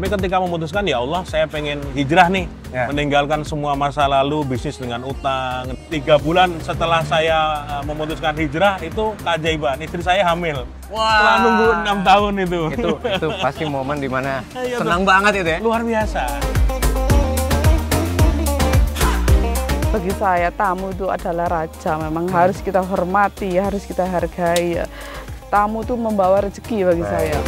Tapi ketika memutuskan, ya Allah saya pengen hijrah nih, meninggalkan semua masa lalu, bisnis dengan utang. 3 bulan setelah saya memutuskan hijrah, itu keajaiban, istri saya hamil. Setelah nunggu 6 tahun itu. Itu pasti momen dimana senang banget itu ya? Luar biasa. Bagi saya tamu itu adalah raja, memang harus kita hormati, harus kita hargai. Tamu itu membawa rezeki bagi saya.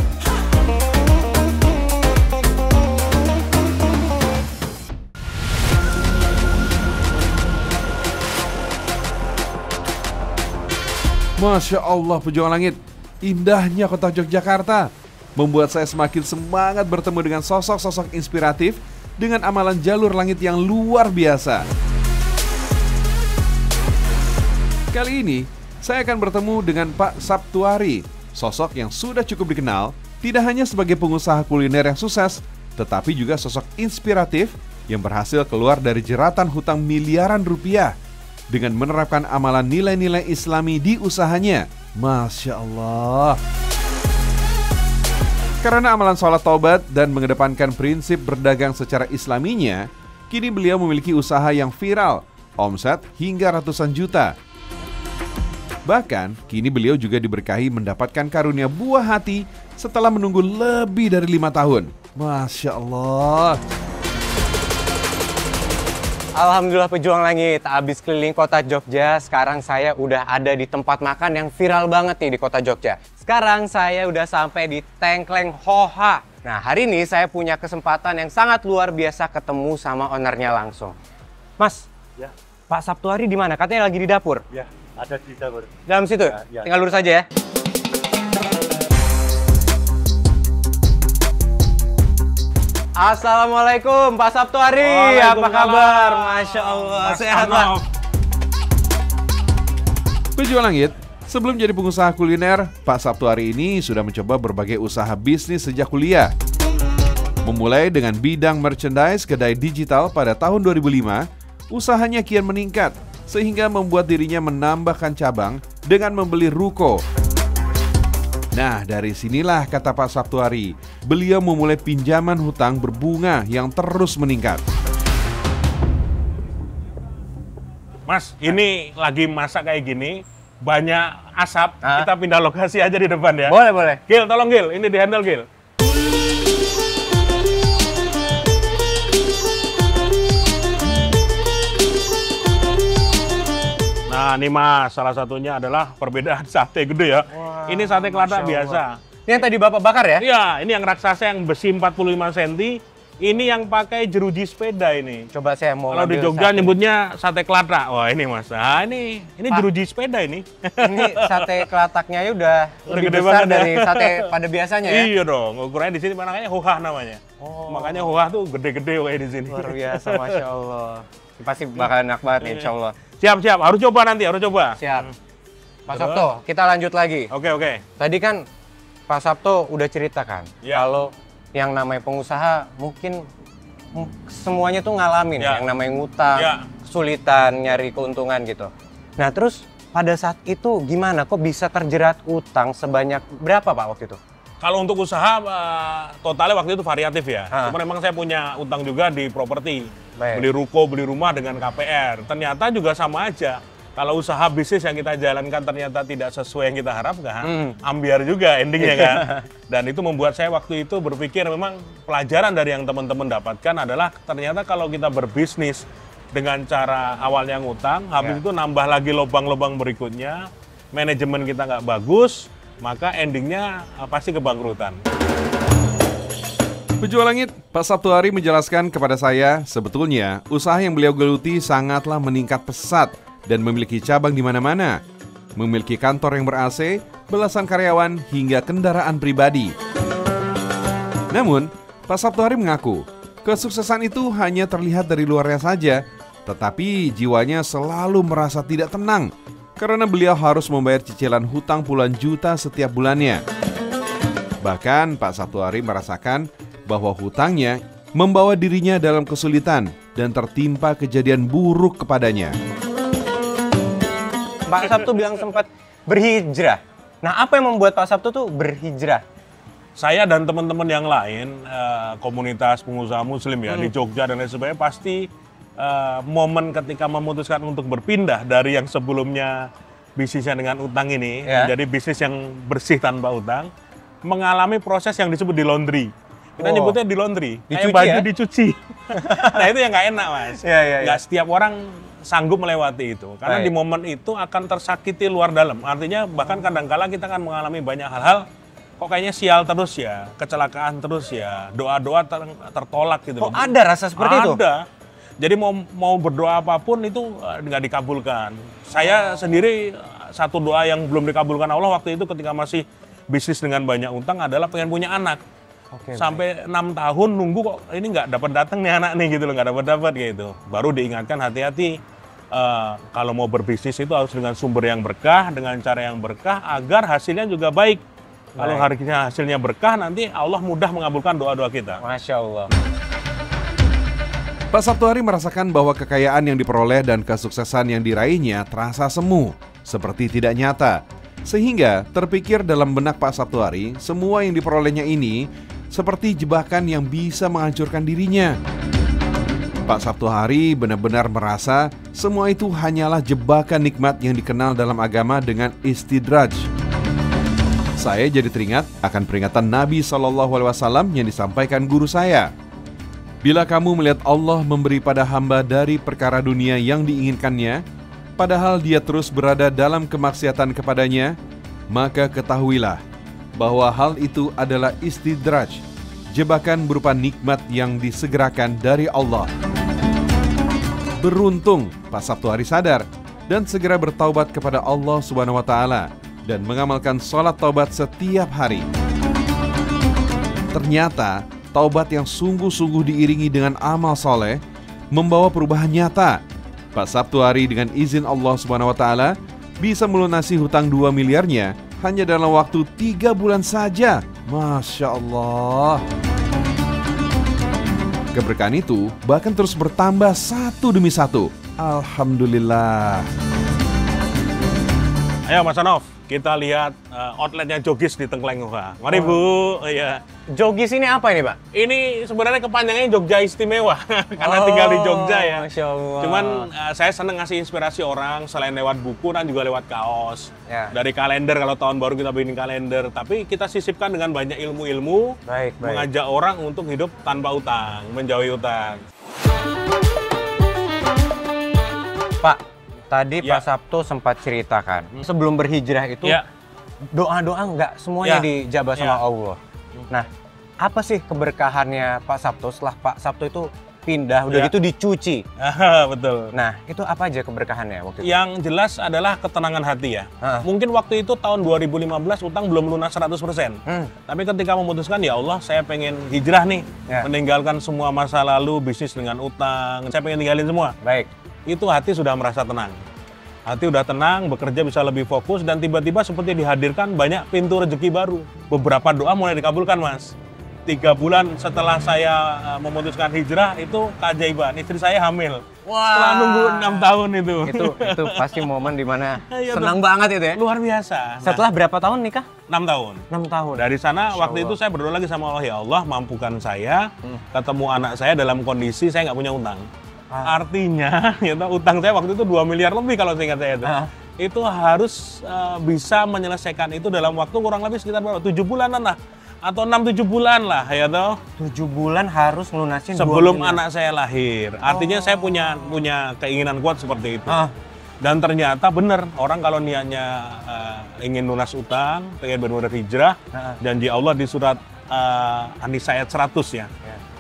Masya Allah, Pejuang Langit, indahnya kota Yogyakarta membuat saya semakin semangat bertemu dengan sosok-sosok inspiratif dengan amalan jalur langit yang luar biasa. Kali ini, saya akan bertemu dengan Pak Saptuari, sosok yang sudah cukup dikenal, tidak hanya sebagai pengusaha kuliner yang sukses, tetapi juga sosok inspiratif yang berhasil keluar dari jeratan hutang miliaran rupiah dengan menerapkan amalan nilai-nilai Islami di usahanya. Masya Allah. Karena amalan sholat taubat dan mengedepankan prinsip berdagang secara islaminya, kini beliau memiliki usaha yang viral, omset hingga ratusan juta. Bahkan, kini beliau juga diberkahi mendapatkan karunia buah hati setelah menunggu lebih dari 5 tahun. Masya Allah. Alhamdulillah Pejuang Langit, habis keliling kota Jogja, sekarang saya udah ada di tempat makan yang viral banget nih di kota Jogja. Sekarang saya udah sampai di Tengkleng Hoha. Nah, hari ini saya punya kesempatan yang sangat luar biasa ketemu sama ownernya langsung. Mas, ya. Pak Saptuari di mana? Katanya lagi di dapur. Ya, ada di dapur. Dalam situ? Ya. Tinggal lurus aja ya. Assalamualaikum Pak Saptuari, apa kabar? Masya Allah, sehat Pak. Pejuang Langit, sebelum jadi pengusaha kuliner, Pak Saptuari ini sudah mencoba berbagai usaha bisnis sejak kuliah. Memulai dengan bidang merchandise kedai digital pada tahun 2005, usahanya kian meningkat sehingga membuat dirinya menambahkan cabang dengan membeli ruko. Nah, dari sinilah kata Pak Saptuari, beliau memulai pinjaman hutang berbunga yang terus meningkat. Mas, ini lagi masak kayak gini, banyak asap, kita pindah lokasi aja di depan ya. Boleh, boleh. Gil, tolong Gil, ini di handle Gil. Nah, ini Mas, salah satunya adalah perbedaan sate gede ya. Wah, ini sate kelatak biasa. Ini yang tadi Bapak bakar ya? Iya, ini yang raksasa yang besi 45 cm. Ini yang pakai jeruji sepeda ini. Coba saya mau Kalau di Jogja nyebutnya sate kelatak. Wah, ini Mas. Nah, ini jeruji sepeda ini. Ini sate kelataknya ya udah lebih gede besar banget dari sate pada biasanya ya? Iya dong, ukurannya di sini makanya hohah namanya. Makanya hohah tuh gede-gede kayak di sini. Luar biasa, Masya Allah. Pasti bakal enak banget nih, Insya Allah. Siap, harus coba nanti, harus coba. Siap. Pak Sabto, kita lanjut lagi. Oke. Tadi kan Pak Sabto udah ceritakan kalau yang namanya pengusaha mungkin semuanya tuh ngalamin yang namanya ngutang, kesulitan nyari keuntungan gitu. Nah, terus pada saat itu gimana? Kok bisa terjerat utang sebanyak berapa Pak waktu itu? Kalau untuk usaha totalnya waktu itu variatif ya. Cuma memang saya punya utang juga di properti. Beli ruko, beli rumah dengan KPR. Ternyata juga sama aja. Kalau usaha bisnis yang kita jalankan ternyata tidak sesuai yang kita harapkan, ambiar juga endingnya kan. Dan itu membuat saya waktu itu berpikir memang pelajaran dari yang teman-teman dapatkan adalah ternyata kalau kita berbisnis dengan cara awalnya ngutang, habis itu nambah lagi lubang-lubang berikutnya, manajemen kita nggak bagus, maka endingnya pasti kebangkrutan. Pejuang Langit, Pak Saptuari menjelaskan kepada saya, sebetulnya usaha yang beliau geluti sangatlah meningkat pesat dan memiliki cabang di mana-mana. Memiliki kantor yang ber-AC, belasan karyawan, hingga kendaraan pribadi. Namun, Pak Saptuari mengaku, kesuksesan itu hanya terlihat dari luarnya saja, tetapi jiwanya selalu merasa tidak tenang, karena beliau harus membayar cicilan hutang puluhan juta setiap bulannya. Bahkan, Pak Saptuari merasakan bahwa hutangnya membawa dirinya dalam kesulitan dan tertimpa kejadian buruk kepadanya. Pak Sabtu bilang sempat berhijrah. Nah, apa yang membuat Pak Sabtu tuh berhijrah? saya dan teman-teman yang lain, komunitas pengusaha muslim ya di Jogja dan lain sebagainya, pasti momen ketika memutuskan untuk berpindah dari yang sebelumnya bisnisnya dengan utang ini, menjadi bisnis yang bersih tanpa utang, mengalami proses yang disebut di laundry. Kita nyebutnya di laundry, kayak baju dicuci. Nah itu yang nggak enak, Mas. Nggak setiap orang sanggup melewati itu. Karena di momen itu akan tersakiti luar dalam. Artinya bahkan kadang-kala kita akan mengalami banyak hal-hal, kok kayaknya sial terus ya, kecelakaan terus ya, doa-doa tertolak gitu. Oh ada rasa seperti itu? Ada. Jadi mau berdoa apapun itu nggak dikabulkan. Saya sendiri satu doa yang belum dikabulkan Allah waktu itu ketika masih bisnis dengan banyak utang adalah pengen punya anak. Sampai 6 tahun nunggu kok ini nggak dapat datang nih anak nih gitu loh, nggak dapat gitu. Baru diingatkan hati-hati kalau mau berbisnis itu harus dengan sumber yang berkah, dengan cara yang berkah agar hasilnya juga baik. Kalau hasilnya berkah nanti Allah mudah mengabulkan doa-doa kita. Masya Allah. Pak Sabtuari merasakan bahwa kekayaan yang diperoleh dan kesuksesan yang diraihnya terasa semu, seperti tidak nyata. Sehingga terpikir dalam benak Pak Sabtuari, semua yang diperolehnya ini seperti jebakan yang bisa menghancurkan dirinya. Pak Sabtuari benar-benar merasa semua itu hanyalah jebakan nikmat yang dikenal dalam agama dengan istidraj. Saya jadi teringat akan peringatan Nabi SAW yang disampaikan guru saya. Bila kamu melihat Allah memberi pada hamba dari perkara dunia yang diinginkannya, padahal dia terus berada dalam kemaksiatan kepadanya, maka ketahuilah bahwa hal itu adalah istidraj, jebakan berupa nikmat yang disegerakan dari Allah. Beruntung Pak Sabtuari sadar dan segera bertaubat kepada Allah Subhanahu wa Ta'ala dan mengamalkan sholat taubat setiap hari. Ternyata taubat yang sungguh-sungguh diiringi dengan amal soleh membawa perubahan nyata. Pak Sabtuari dengan izin Allah Subhanahu wa Ta'ala bisa melunasi hutang 2 miliarnya hanya dalam waktu 3 bulan saja. Masya Allah. Keberkahan itu bahkan terus bertambah satu demi satu. Alhamdulillah. Ayo Mas Anof, kita lihat outletnya Jogis di Tengkleng. Mari Bu. Iya. Jogis ini apa ini Pak? Ini sebenarnya kepanjangannya Jogja Istimewa karena tinggal di Jogja ya. Masya Allah. Cuman saya senang ngasih inspirasi orang selain lewat buku dan juga lewat kaos. Dari kalender, kalau tahun baru kita bikin kalender. Tapi kita sisipkan dengan banyak ilmu-ilmu, mengajak orang untuk hidup tanpa utang, menjauhi utang. Pak, tadi Pak Sabtu sempat ceritakan sebelum berhijrah itu doa-doa nggak semuanya dijabah sama Allah. Nah, apa sih keberkahannya Pak Sabtu setelah Pak Sabtu itu pindah, udah gitu dicuci? Betul. Nah, itu apa aja keberkahannya waktu itu? Yang jelas adalah ketenangan hati ya. Mungkin waktu itu tahun 2015 utang belum lunas 100%. Tapi ketika memutuskan, ya Allah saya pengen hijrah nih, meninggalkan semua masa lalu, bisnis dengan utang, saya pengen tinggalin semua. Baik. Itu hati sudah merasa tenang. Hati udah tenang, bekerja bisa lebih fokus, dan tiba-tiba seperti dihadirkan banyak pintu rezeki baru. Beberapa doa mulai dikabulkan, Mas. 3 bulan setelah saya memutuskan hijrah, itu keajaiban. Istri saya hamil. Setelah nunggu 6 tahun itu. Itu pasti momen dimana senang banget itu ya? Luar biasa. Setelah berapa tahun nikah? 6 tahun. 6 tahun. Dari sana, waktu itu saya berdoa lagi sama Allah, ya Allah mampukan saya ketemu anak saya dalam kondisi saya nggak punya utang. Artinya, utang saya waktu itu 2 miliar lebih kalau seingat saya itu. Itu harus bisa menyelesaikan itu dalam waktu kurang lebih sekitar berapa? 7 bulanan lah. Atau 6-7 bulan lah, ya toh. 7 bulan harus melunasin sebelum anak saya lahir. Artinya saya punya keinginan kuat seperti itu. Dan ternyata benar, orang kalau niatnya ingin lunas utang, pengen benar-benar hijrah, janji Allah di surat An-Nisa ayat 100 ya.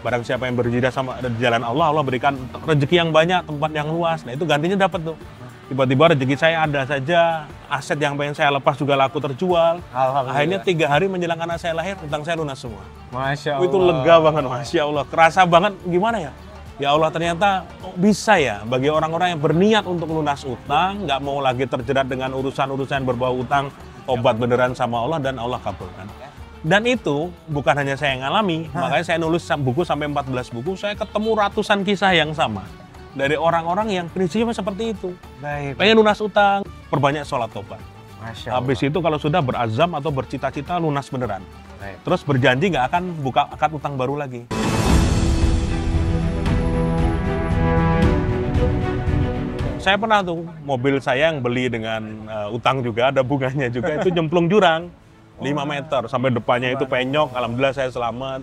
Barang siapa yang berhijrah sama di jalan Allah, Allah berikan rezeki yang banyak, tempat yang luas. Nah itu gantinya dapat tuh. Tiba-tiba rezeki saya ada saja, aset yang pengen saya lepas juga laku terjual. Akhirnya 3 hari menjelang anak saya lahir, utang saya lunas semua. Masya Allah. Itu lega banget, Masya Allah. Kerasa banget gimana ya? Ya Allah, ternyata bisa ya bagi orang-orang yang berniat untuk lunas utang, nggak mau lagi terjerat dengan urusan-urusan berbau utang, obat beneran sama Allah, dan Allah kabulkan. Dan itu bukan hanya saya yang ngalami, makanya saya nulis buku sampai 14 buku, saya ketemu ratusan kisah yang sama. Dari orang-orang yang prinsipnya seperti itu. Pengen lunas utang, perbanyak sholat tobat. Habis itu kalau sudah berazam atau bercita-cita lunas beneran. Terus berjanji nggak akan buka akad utang baru lagi. Saya pernah tuh, mobil saya yang beli dengan utang juga, ada bunganya juga, itu nyemplung jurang 5 meter, sampai depannya itu penyok, alhamdulillah saya selamat.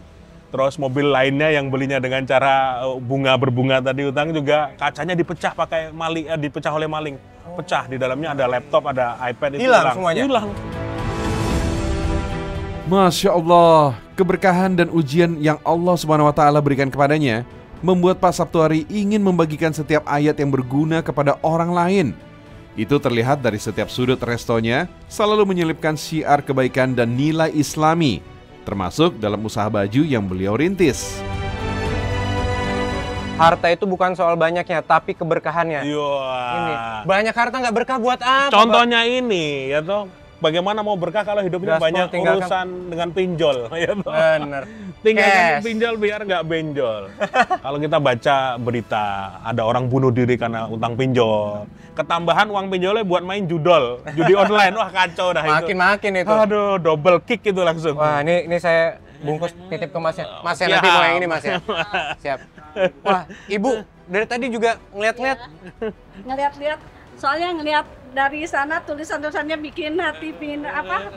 Terus mobil lainnya yang belinya dengan cara berbunga tadi utang juga, kacanya dipecah pakai maling, dipecah oleh maling. Pecah, di dalamnya ada laptop, ada iPad, itu hilang semuanya? Hilang. Masya Allah, keberkahan dan ujian yang Allah Subhanahu wa Ta'ala berikan kepadanya membuat Pak Sabtuari ingin membagikan setiap ayat yang berguna kepada orang lain. Itu terlihat dari setiap sudut restonya selalu menyelipkan syiar kebaikan dan nilai Islami, termasuk dalam usaha baju yang beliau rintis. Harta itu bukan soal banyaknya, tapi keberkahannya. Ini banyak harta nggak berkah buat apa? Contohnya ini, ya toh. Bagaimana mau berkah kalau hidupnya banyak urusan dengan pinjol, ya toh. Bener. Tinggalkan pinjol biar nggak benjol. Kalau kita baca berita, ada orang bunuh diri karena utang pinjol. Ketambahan uang pinjolnya buat main judi online. Wah, kacau dah itu. Makin itu. Aduh, double kick itu langsung. Wah, ini saya bungkus titip ke Masnya. Mas ya, nanti mau yang ini Mas ya. Siap. Wah, Ibu dari tadi juga ngeliat-ngeliat. Ngeliat-liat, soalnya ngeliat dari sana tulisan-tulisannya bikin hati pingin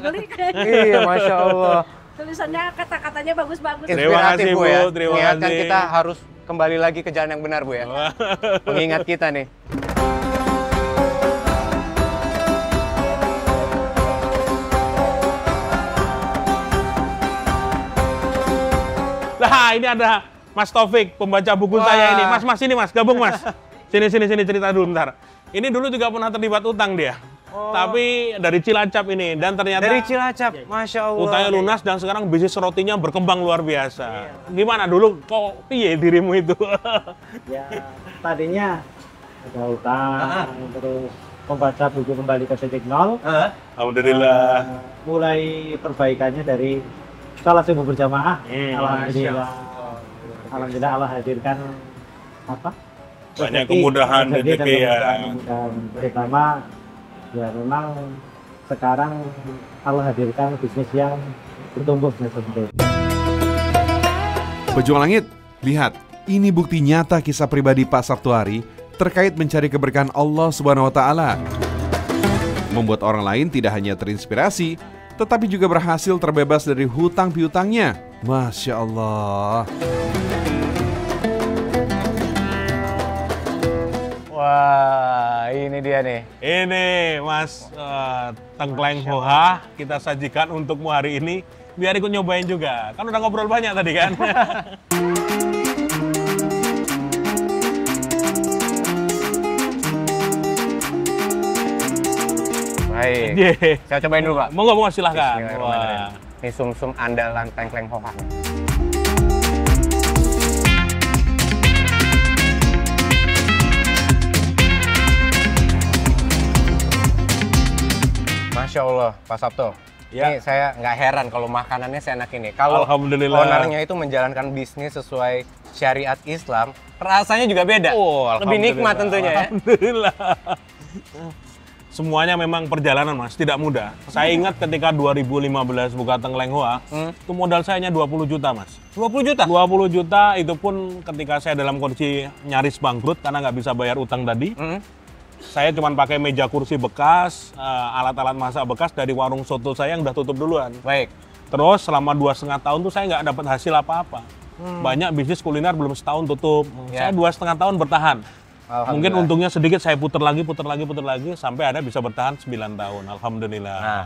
beli. Iya, Masya Allah. Tulisannya, kata-katanya bagus-bagus. Terima kasih Bu, ya. terima Mengingatkan kasih. kita harus kembali lagi ke jalan yang benar Bu ya. Pengingat kita nih. Nah, ini ada Mas Taufik, pembaca buku saya ini. Mas, ini Mas, gabung Mas. Sini cerita dulu bentar. Ini dulu juga pernah terlibat utang dia. Tapi dari Cilacap ini, dan ternyata Dari Cilacap, Masya Allah. utangnya lunas dan sekarang bisnis rotinya berkembang luar biasa. Gimana dulu kok piye dirimu itu? Ya, tadinya ada utang, terus membaca buku kembali ke titik nol. Alhamdulillah. Mulai perbaikannya dari salat subuh berjamaah. Alhamdulillah Allah hadirkan Banyak kemudahan rezeki ya. Kemudahan pertama ya memang sekarang Allah hadirkan bisnis yang bertumbuh seperti. Pejuang Langit, lihat, ini bukti nyata kisah pribadi Pak Sabtuari terkait mencari keberkahan Allah Subhanahu wa Ta'ala. Membuat orang lain tidak hanya terinspirasi, tetapi juga berhasil terbebas dari hutang piutangnya. Masya Allah. Wah, ini dia nih. Ini Mas Tengkleng Hoha kita sajikan untukmu hari ini. Biar ikut nyobain juga. Kan udah ngobrol banyak tadi kan. Baik. Saya cobain dulu Pak. Monggo silahkan. Wah. Ini sum-sum andalan Tengkleng Hoha. Masya Allah, Pak Sabto. Ya. Ini saya nggak heran kalau makanannya seenak ini. Kalau Alhamdulillah. ownernya itu menjalankan bisnis sesuai syariat Islam, rasanya juga beda. Oh, lebih nikmat tentunya ya. Alhamdulillah. Semuanya memang perjalanan Mas, tidak mudah. Saya ingat ketika 2015 buka Tengkleng Hoa, itu modal saya hanya 20 juta Mas. 20 juta? 20 juta itu pun ketika saya dalam kondisi nyaris bangkrut karena nggak bisa bayar utang tadi. Saya cuma pakai meja kursi bekas, alat-alat masak bekas dari warung soto saya yang udah tutup duluan. Baik. Terus selama 2,5 tahun tuh saya nggak dapat hasil apa-apa. Banyak bisnis kuliner belum setahun tutup. Saya 2,5 tahun bertahan. Mungkin untungnya sedikit, saya puter lagi, sampai ada bisa bertahan 9 tahun. Alhamdulillah. Nah,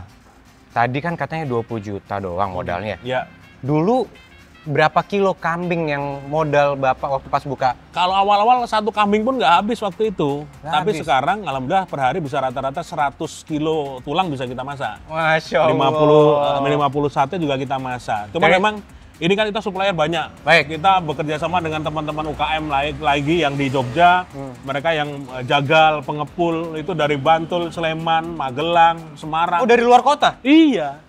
tadi kan katanya 20 juta doang modalnya. Ya. Dulu berapa kilo kambing yang modal Bapak waktu pas buka? Kalau awal-awal 1 kambing pun nggak habis waktu itu. Nggak Tapi habis. sekarang alhamdulillah per hari bisa rata-rata 100 kilo tulang bisa kita masak. Masya 50 sate juga kita masak. Cuma Oke. memang ini kan kita supplier banyak. Baik. Kita bekerja sama dengan teman-teman UKM lagi yang di Jogja. Mereka yang jagal, pengepul itu dari Bantul, Sleman, Magelang, Semarang. Oh, dari luar kota? Iya.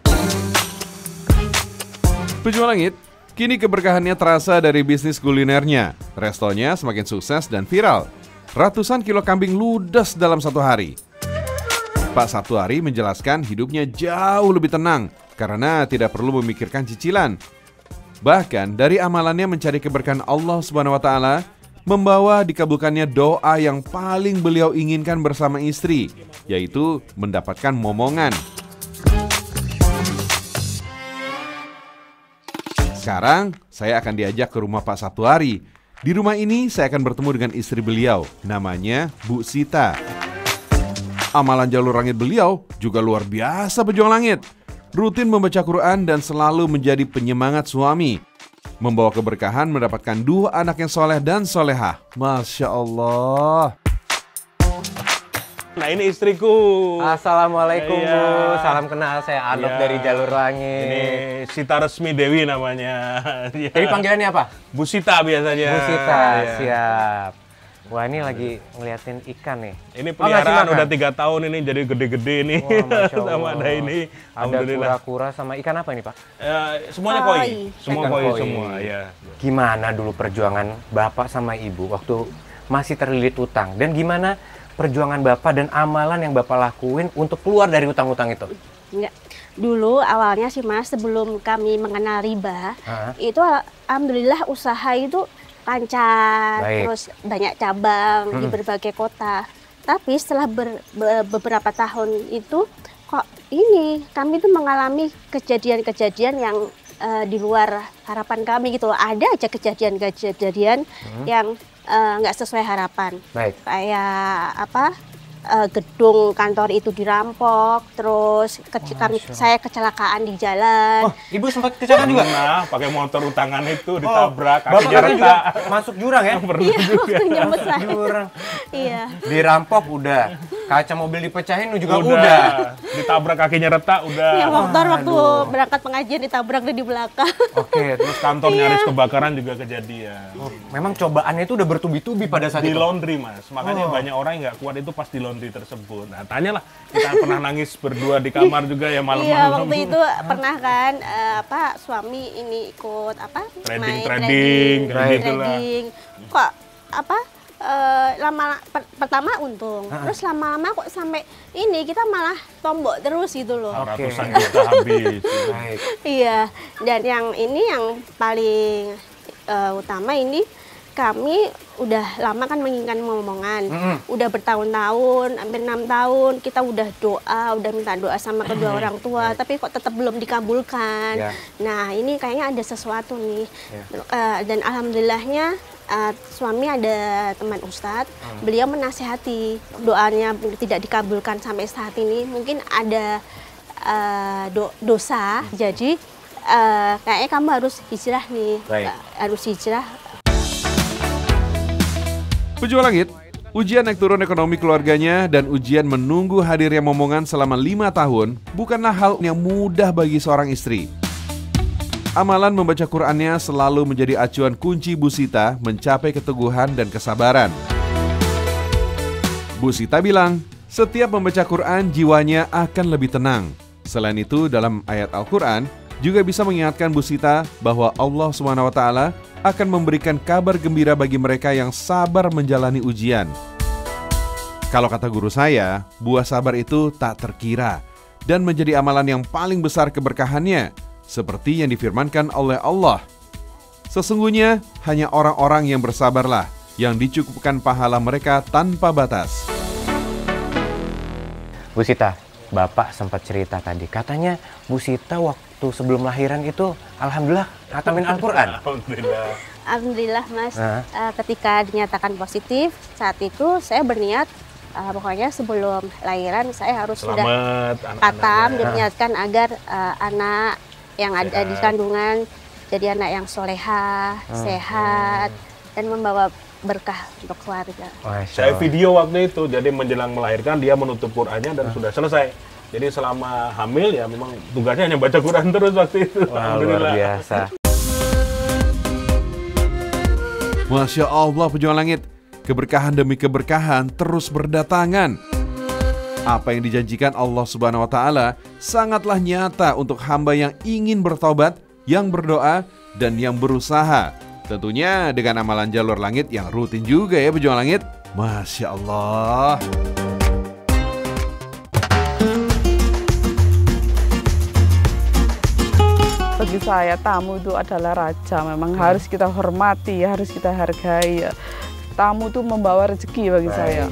Pejuang Langit, kini keberkahannya terasa dari bisnis kulinernya. Restonya semakin sukses dan viral. Ratusan kilo kambing ludes dalam 1 hari. Pak Sabtuari menjelaskan hidupnya jauh lebih tenang karena tidak perlu memikirkan cicilan. Bahkan dari amalannya mencari keberkahan Allah Subhanahu wa taala, membawa dikabulkannya doa yang paling beliau inginkan bersama istri, yaitu mendapatkan momongan. Sekarang saya akan diajak ke rumah Pak Sabtuari. Di rumah ini saya akan bertemu dengan istri beliau, namanya Bu Sita. Amalan jalur langit beliau juga luar biasa, pejuang langit. Rutin membaca Quran dan selalu menjadi penyemangat suami. Membawa keberkahan mendapatkan 2 anak yang soleh dan solehah. Masya Allah. Nah ini istriku. Assalamualaikum Bu, salam kenal, saya Adop dari Jalur Langit. Ini Sita Resmi Dewi namanya. Jadi panggilannya apa? Bu Sita biasanya. Bu Sita, siap. Wah ini lagi ngeliatin ikan nih. Ini peliharaan udah 3 tahun ini jadi gede-gede nih. Sama ada ini. Ada kura-kura sama ikan apa ini Pak? Semuanya koi. Semua koi semua ya. Gimana dulu perjuangan Bapak sama Ibu waktu masih terlilit utang? Dan gimana perjuangan Bapak dan amalan yang Bapak lakuin untuk keluar dari utang-utang itu? Enggak. Dulu awalnya sih Mas, sebelum kami mengenal riba, itu alhamdulillah usaha itu lancar, terus banyak cabang di berbagai kota. Tapi setelah beberapa tahun itu kok ini kami tuh mengalami kejadian-kejadian yang di luar harapan kami gitu. Ada aja kejadian-kejadian yang nggak sesuai harapan. Kayak apa? Gedung kantor itu dirampok, terus saya kecelakaan di jalan. Oh, Ibu sempat kecelakaan juga? Nah, pakai motor utangan itu ditabrak, kakinya retak. Juga masuk jurang ya? Iya, waktunya besar. Jurang. Iya. Dirampok udah, kaca mobil dipecahin juga udah. Ditabrak kakinya retak udah. Iya, motor waktu berangkat pengajian ditabrak di belakang. Oke, terus kantor nyaris kebakaran juga kejadian. Memang cobaannya itu udah bertubi-tubi pada saat itu. Di itu? laundry Mas, makanya banyak orang yang nggak kuat itu pas di laundry tersebut. Nah, tanyalah, kita pernah nangis berdua di kamar juga ya malam-malam. Iya, waktu itu pernah kan suami ini ikut trading. Kok pertama untung, terus lama-lama kok sampai ini kita malah tombok terus gitu loh. Ratusan juta habis. Iya, dan yang ini yang paling utama ini kami udah lama kan menginginkan momongan, udah bertahun-tahun, hampir 6 tahun kita udah minta doa sama kedua orang tua, tapi kok tetap belum dikabulkan. Nah ini kayaknya ada sesuatu nih, dan alhamdulillahnya suami ada teman ustadz, beliau menasihati doanya tidak dikabulkan sampai saat ini, mungkin ada dosa, jadi kayaknya kamu harus hijrah nih, harus hijrah. Pejuang Langit, ujian naik turun ekonomi keluarganya dan ujian menunggu hadirnya momongan selama 5 tahun bukanlah hal yang mudah bagi seorang istri. Amalan membaca Qur'annya selalu menjadi acuan kunci Bu Sita mencapai keteguhan dan kesabaran. Bu Sita bilang, setiap membaca Qur'an jiwanya akan lebih tenang. Selain itu, dalam ayat Al-Qur'an juga bisa mengingatkan Bu Sita bahwa Allah SWT akan memberikan kabar gembira bagi mereka yang sabar menjalani ujian. Kalau kata guru saya, buah sabar itu tak terkira dan menjadi amalan yang paling besar keberkahannya, seperti yang difirmankan oleh Allah. Sesungguhnya hanya orang-orang yang bersabarlah yang dicukupkan pahala mereka tanpa batas. Bu Sita, Bapak sempat cerita tadi, katanya Bu Sita waktu sebelum lahiran itu alhamdulillah khatamin Al-Qur'an. Alhamdulillah Mas, ketika dinyatakan positif, saat itu saya berniat pokoknya sebelum lahiran saya harus sudah khatam dan niatkan agar anak yang ada di kandungan jadi anak yang solehah, sehat, dan membawa berkah untuk keluarga. Saya video waktu itu, jadi menjelang melahirkan dia menutup Qur'annya dan sudah selesai. Jadi selama hamil ya memang tugasnya hanya baca Quran terus waktu itu. Wah, luar biasa. Masya Allah, pejuang langit, keberkahan demi keberkahan terus berdatangan. Apa yang dijanjikan Allah Subhanahu wa Ta'ala sangatlah nyata untuk hamba yang ingin bertobat, yang berdoa, dan yang berusaha. Tentunya dengan amalan jalur langit yang rutin juga ya pejuang langit. Masya Allah. bagi saya tamu itu adalah raja, memang harus kita hormati, harus kita hargai. Tamu itu membawa rezeki bagi saya.